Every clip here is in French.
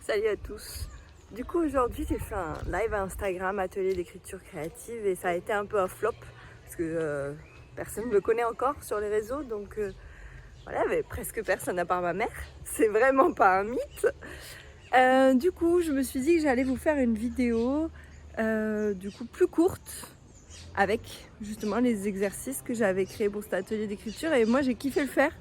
Salut à tous. Du coup aujourd'hui j'ai fait un live Instagram atelier d'écriture créative et ça a été un peu un flop parce que personne ne me connaît encore sur les réseaux donc voilà, mais presque personne à part ma mère. C'est vraiment pas un mythe. Du coup je me suis dit que j'allais vous faire une vidéo du coup plus courte avec justement les exercices que j'avais créés pour cet atelier d'écriture et moi j'ai kiffé le faire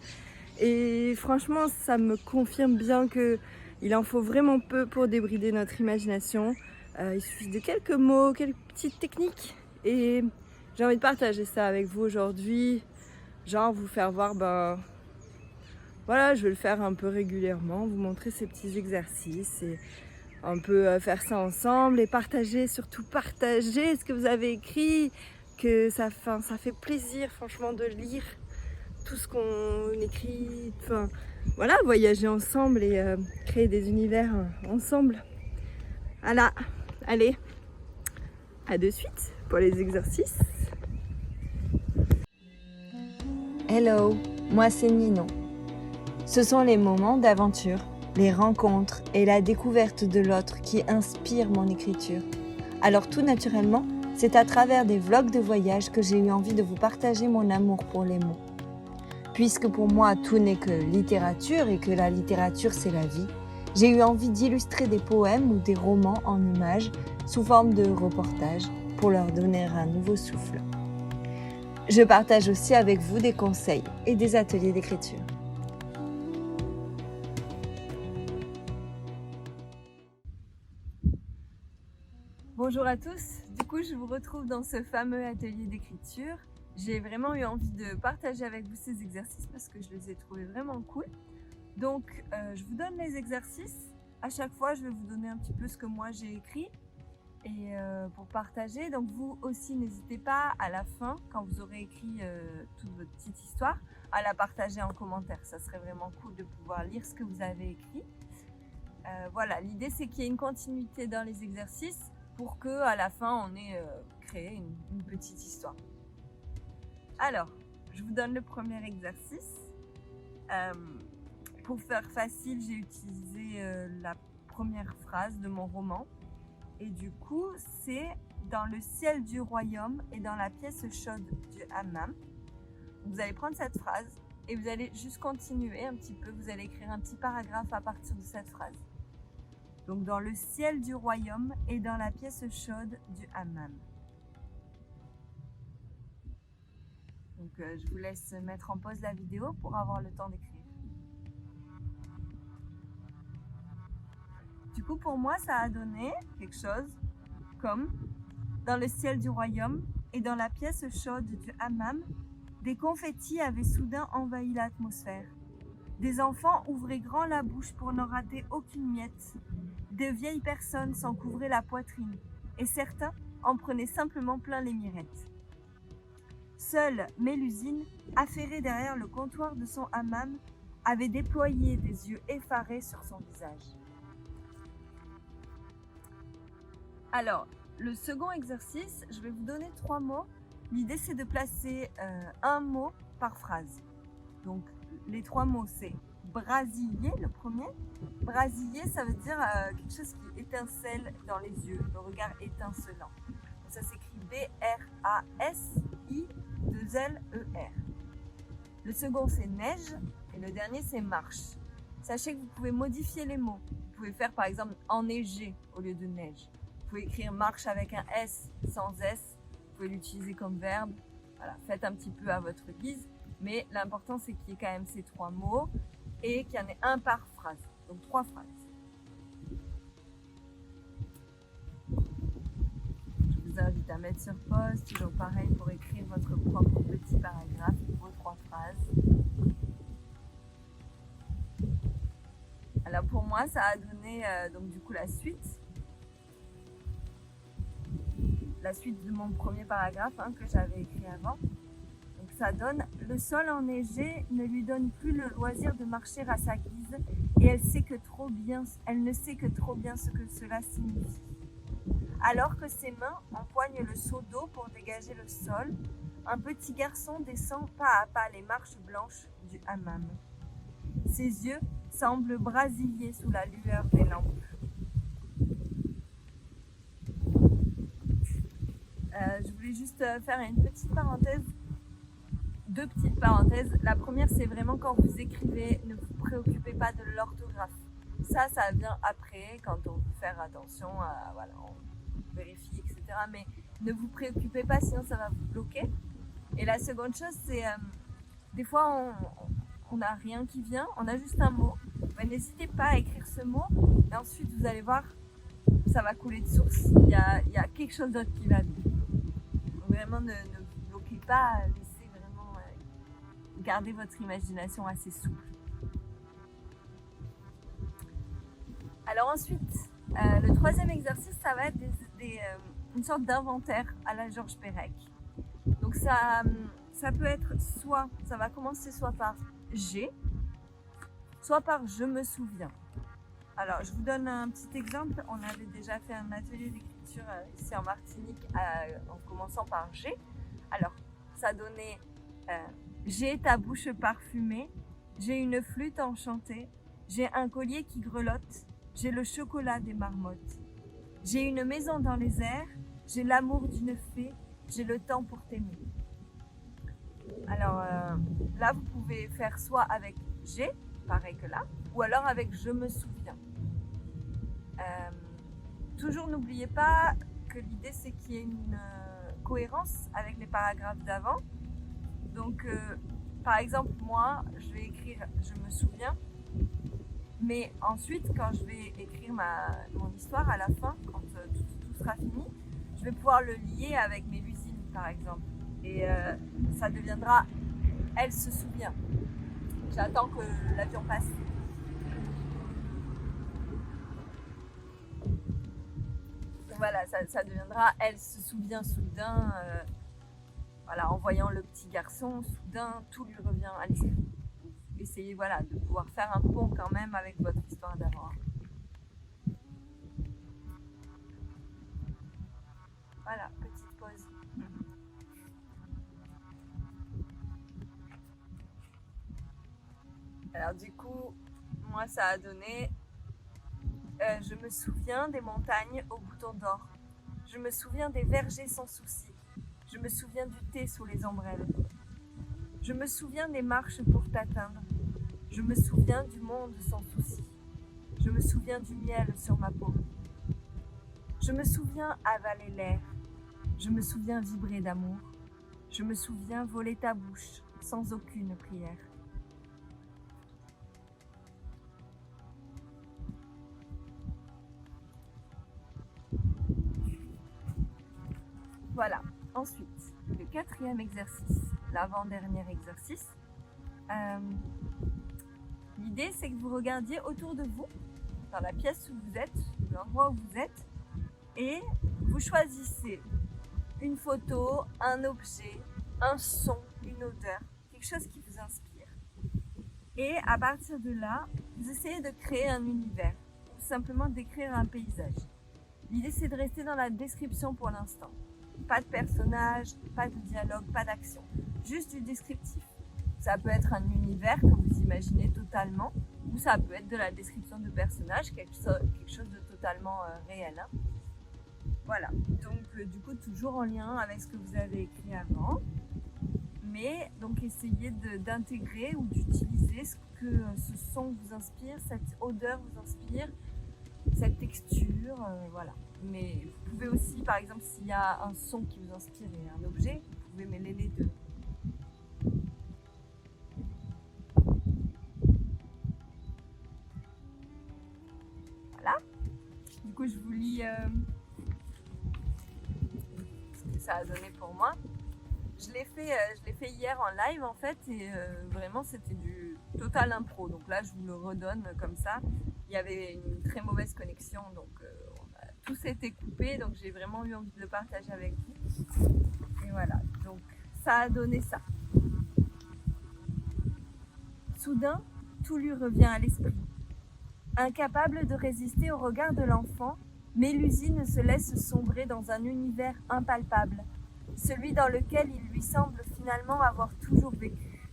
et franchement ça me confirme bien que il en faut vraiment peu pour débrider notre imagination. Il suffit de quelques mots, quelques petites techniques et j'ai envie de partager ça avec vous aujourd'hui, genre vous faire voir, voilà, je vais le faire un peu régulièrement, vous montrer ces petits exercices et un peu faire ça ensemble et partager, surtout partager ce que vous avez écrit, que ça fait plaisir franchement de lire tout ce qu'on écrit, enfin voilà, voyager ensemble et créer des univers ensemble. Voilà, allez, à de suite pour les exercices. Hello, moi c'est Ninon. Ce sont les moments d'aventure, les rencontres et la découverte de l'autre qui inspirent mon écriture. Alors tout naturellement, c'est à travers des vlogs de voyage que j'ai eu envie de vous partager mon amour pour les mots. Puisque pour moi tout n'est que littérature et que la littérature c'est la vie, j'ai eu envie d'illustrer des poèmes ou des romans en images sous forme de reportages pour leur donner un nouveau souffle. Je partage aussi avec vous des conseils et des ateliers d'écriture. Bonjour à tous, du coup je vous retrouve dans ce fameux atelier d'écriture. J'ai vraiment eu envie de partager avec vous ces exercices parce que je les ai trouvés vraiment cool. Donc je vous donne les exercices. À chaque fois je vais vous donner un petit peu ce que moi j'ai écrit et pour partager. Donc vous aussi n'hésitez pas à la fin, quand vous aurez écrit toute votre petite histoire, à la partager en commentaire. Ça serait vraiment cool de pouvoir lire ce que vous avez écrit. Voilà, l'idée c'est qu'il y ait une continuité dans les exercices pour que à la fin on ait créé une petite histoire. Alors, je vous donne le premier exercice. Pour faire facile, j'ai utilisé la première phrase de mon roman. Et du coup, c'est dans le ciel du royaume et dans la pièce chaude du hammam. Vous allez prendre cette phrase et vous allez juste continuer un petit peu. Vous allez écrire un petit paragraphe à partir de cette phrase. Donc, dans le ciel du royaume et dans la pièce chaude du hammam. Donc, je vous laisse mettre en pause la vidéo pour avoir le temps d'écrire. Du coup, pour moi, ça a donné quelque chose comme dans le ciel du royaume et dans la pièce chaude du hammam, des confettis avaient soudain envahi l'atmosphère. Des enfants ouvraient grand la bouche pour n'en rater aucune miette. De vieilles personnes s'en couvraient la poitrine et certains en prenaient simplement plein les mirettes. Seule Mélusine, affairée derrière le comptoir de son hammam, avait déployé des yeux effarés sur son visage. Alors, le second exercice, je vais vous donner 3 mots. L'idée, c'est de placer un mot par phrase. Donc, les 3 mots, c'est brasiller, le premier. Brasiller, ça veut dire quelque chose qui étincelle dans les yeux, le regard étincelant. Donc, ça s'écrit B-R-A-S-I-2-L-E-R. Le second, c'est neige. Et le dernier, c'est marche. Sachez que vous pouvez modifier les mots. Vous pouvez faire, par exemple, enneigé au lieu de neige. Vous pouvez écrire marche avec un S sans S. Vous pouvez l'utiliser comme verbe. Voilà, faites un petit peu à votre guise. Mais l'important, c'est qu'il y ait quand même ces 3 mots et qu'il y en ait un par phrase. Donc 3 phrases. Je vous invite à mettre sur pause. Toujours pareil pour écrire votre propre petit paragraphe, vos 3 phrases. Alors pour moi, ça a donné donc du coup la suite de mon premier paragraphe que j'avais écrit avant. Donc ça donne « Le sol enneigé ne lui donne plus le loisir de marcher à sa guise et elle ne sait que trop bien ce que cela signifie. Alors que ses mains empoignent le seau d'eau pour dégager le sol, un petit garçon descend pas à pas les marches blanches du hammam. Ses yeux semblent brasiller sous la lueur des lampes. voulais juste faire une petite parenthèse, deux petites parenthèses. La première, c'est vraiment quand vous écrivez, ne vous préoccupez pas de l'orthographe. Ça vient après, quand on veut faire attention, voilà, on vérifie, etc. Mais ne vous préoccupez pas, sinon ça va vous bloquer. Et la seconde chose, c'est des fois on n'a rien qui vient, on a juste un mot. Ben, n'hésitez pas à écrire ce mot, et ensuite vous allez voir, ça va couler de source. Il y a quelque chose d'autre qui va venir. Donc vraiment, ne vous bloquez pas, laissez vraiment garder votre imagination assez souple. Alors ensuite, le troisième exercice, ça va être une sorte d'inventaire à la Georges Perec. Donc ça peut être soit, ça va commencer soit par j'ai, soit par je me souviens. Alors je vous donne un petit exemple. On avait déjà fait un atelier d'écriture ici en Martinique en commençant par j'ai. Alors ça donnait j'ai ta bouche parfumée, j'ai une flûte enchantée, j'ai un collier qui grelotte, j'ai le chocolat des marmottes, j'ai une maison dans les airs, j'ai l'amour d'une fée, j'ai le temps pour t'aimer. Alors là, vous pouvez faire soit avec j'ai, pareil que là, ou alors avec je me souviens. Toujours n'oubliez pas que l'idée c'est qu'il y ait une cohérence avec les paragraphes d'avant. Donc par exemple, moi, je vais écrire je me souviens, mais ensuite, quand je vais écrire mon histoire à la fin, quand tout sera fini, je vais pouvoir le lier avec Mélusine, par exemple. Et ça deviendra « Elle se souvient ». J'attends que l'avion passe. Voilà, ça deviendra « Elle se souvient soudain ». Voilà, en voyant le petit garçon, soudain, tout lui revient à l'esprit. Essayez voilà, de pouvoir faire un pont quand même avec votre histoire d'avant. Voilà, petite pause. Alors du coup, moi ça a donné je me souviens des montagnes aux boutons d'or. Je me souviens des vergers sans souci. Je me souviens du thé sous les ombrelles. Je me souviens des marches pour t'atteindre. Je me souviens du monde sans souci. Je me souviens du miel sur ma peau. Je me souviens avaler l'air. Je me souviens vibrer d'amour. Je me souviens voler ta bouche sans aucune prière. Voilà. Ensuite, le quatrième exercice, l'avant-dernier exercice. L'idée, c'est que vous regardiez autour de vous, dans la pièce où vous êtes, l'endroit où vous êtes, et vous choisissez une photo, un objet, un son, une odeur, quelque chose qui vous inspire. Et à partir de là, vous essayez de créer un univers, ou simplement d'écrire un paysage. L'idée, c'est de rester dans la description pour l'instant. Pas de personnage, pas de dialogue, pas d'action, juste du descriptif. Ça peut être un univers que vous imaginez totalement, ou ça peut être de la description de personnages, quelque chose de totalement réel. Hein. Voilà, donc du coup toujours en lien avec ce que vous avez écrit avant, mais donc essayez d'intégrer ou d'utiliser ce que ce son vous inspire, cette odeur vous inspire, cette texture, voilà. Mais vous pouvez aussi, par exemple, s'il y a un son qui vous inspire et un objet, vous pouvez mêler les deux. Voilà. Du coup, je vous lis ce que ça a donné pour moi. Je l'ai fait hier en live en fait, et vraiment c'était du total impro. Donc là, je vous le redonne comme ça. Il y avait une très mauvaise connexion, donc tout s'était coupé, donc j'ai vraiment eu envie de le partager avec vous. Et voilà, donc ça a donné ça. Soudain, tout lui revient à l'esprit. Incapable de résister au regard de l'enfant, Mélusine se laisse sombrer dans un univers impalpable, celui dans lequel il lui semble finalement avoir toujours vécu.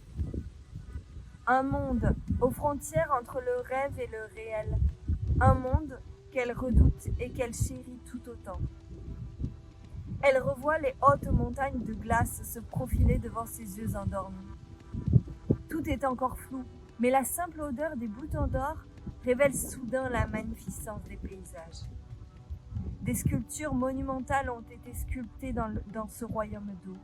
Un monde aux frontières entre le rêve et le réel, un monde qu'elle redoute et qu'elle chérit tout autant. Elle revoit les hautes montagnes de glace se profiler devant ses yeux endormis. Tout est encore flou, mais la simple odeur des boutons d'or révèle soudain la magnificence des paysages. Des sculptures monumentales ont été sculptées dans ce royaume d'eau.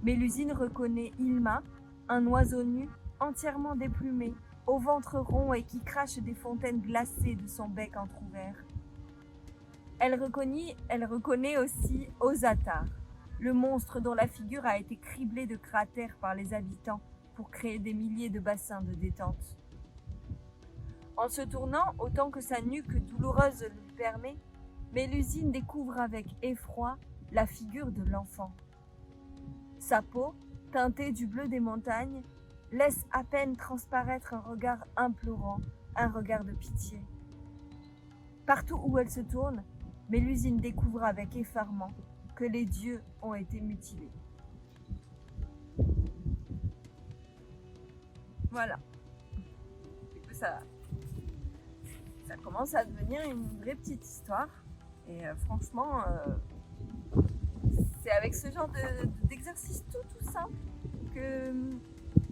Mélusine reconnaît Ilma, un oiseau nu, entièrement déplumé, au ventre rond et qui crache des fontaines glacées de son bec entrouvert. Elle reconnaît aussi Ozatar, le monstre dont la figure a été criblée de cratères par les habitants pour créer des milliers de bassins de détente. En se tournant, autant que sa nuque douloureuse le lui permet, Mélusine découvre avec effroi la figure de l'enfant. Sa peau, teintée du bleu des montagnes, laisse à peine transparaître un regard implorant, un regard de pitié. Partout où elle se tourne, Mélusine découvre avec effarement que les dieux ont été mutilés. Voilà. Du coup, ça commence à devenir une vraie petite histoire. Et franchement, c'est avec ce genre d'exercice tout simple que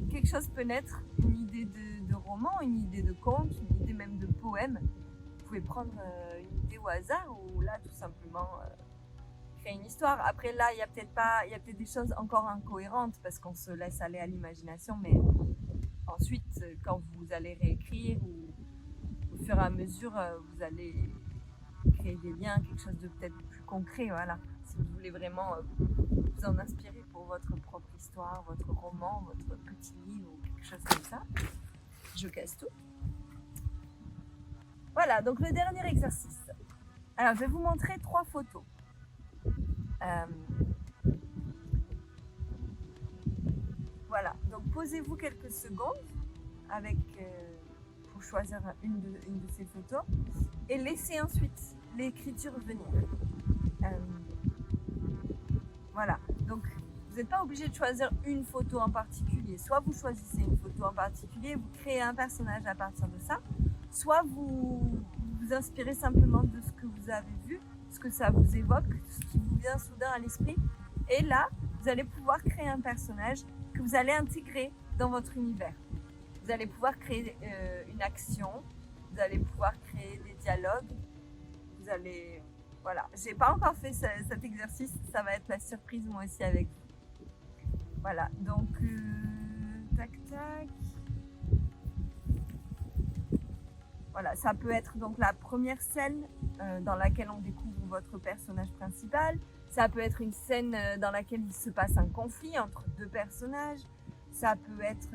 quelque chose peut naître. Une idée de roman, une idée de conte, une idée même de poème. Vous pouvez prendre une idée au hasard ou là tout simplement créer une histoire. Après là, il y a peut-être des choses encore incohérentes parce qu'on se laisse aller à l'imagination, mais ensuite quand vous allez réécrire ou au fur et à mesure, vous allez créer des liens, quelque chose de peut-être plus concret, voilà. Si vous voulez vraiment vous en inspirer pour votre propre histoire, votre roman, votre petit livre ou quelque chose comme ça. Je casse tout. Voilà, donc le dernier exercice. Alors, je vais vous montrer 3 photos. Voilà, donc posez-vous quelques secondes pour choisir une de ces photos et laissez ensuite l'écriture venir. Voilà, donc vous n'êtes pas obligé de choisir une photo en particulier. Soit vous choisissez une photo en particulier, vous créez un personnage à partir de ça, soit vous vous inspirez simplement de ce que vous avez vu, ce que ça vous évoque, ce qui vous vient soudain à l'esprit. Et là, vous allez pouvoir créer un personnage que vous allez intégrer dans votre univers. Vous allez pouvoir créer une action, vous allez pouvoir créer des dialogues, vous allez... Voilà, j'ai pas encore fait cet exercice, ça va être la surprise moi aussi avec vous. Voilà, donc tac tac. Voilà, ça peut être donc la première scène dans laquelle on découvre votre personnage principal. Ça peut être une scène dans laquelle il se passe un conflit entre 2 personnages. Ça peut être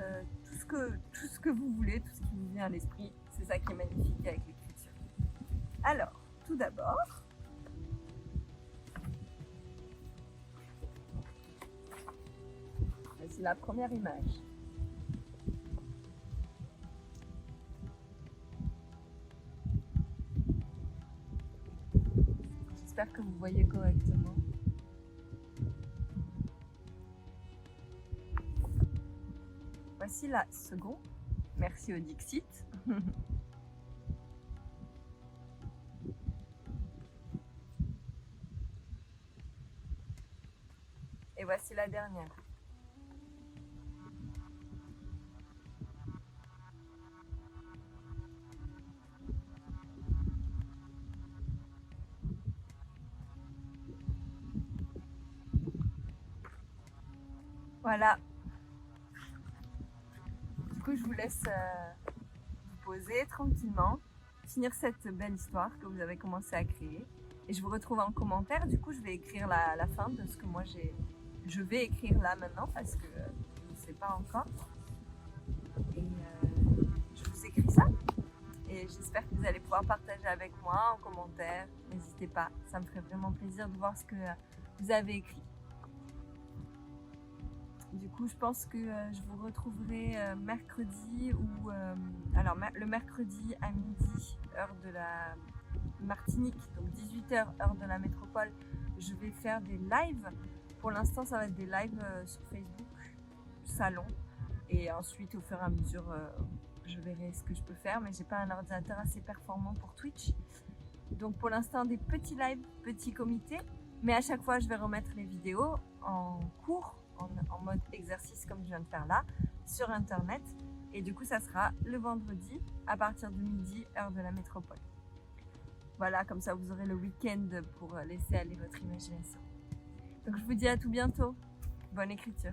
tout ce que vous voulez, tout ce qui vous vient à l'esprit. C'est ça qui est magnifique avec l'écriture. Alors, tout d'abord, c'est la première image. J'espère que vous voyez correctement. Voici la seconde. Merci au Dixit. Et voici la dernière. Voilà. Du coup, je vous laisse vous poser tranquillement, finir cette belle histoire que vous avez commencé à créer. Et je vous retrouve en commentaire. Du coup, je vais écrire la fin de ce que moi je vais écrire là maintenant parce que je ne sais pas encore. Et je vous écris ça. Et j'espère que vous allez pouvoir partager avec moi en commentaire. N'hésitez pas, ça me ferait vraiment plaisir de voir ce que vous avez écrit. Du coup, je pense que je vous retrouverai mercredi ou le mercredi à midi, heure de la Martinique, donc 18h, heure de la métropole. Je vais faire des lives. Pour l'instant, ça va être des lives sur Facebook, salon. Et ensuite, au fur et à mesure, je verrai ce que je peux faire. Mais j'ai pas un ordinateur assez performant pour Twitch. Donc pour l'instant, des petits lives, petits comités. Mais à chaque fois, je vais remettre les vidéos en cours, en mode exercice comme je viens de faire là, sur Internet. Et du coup, ça sera le vendredi à partir de midi, heure de la métropole. Voilà, comme ça vous aurez le week-end pour laisser aller votre imagination. Donc je vous dis à tout bientôt. Bonne écriture.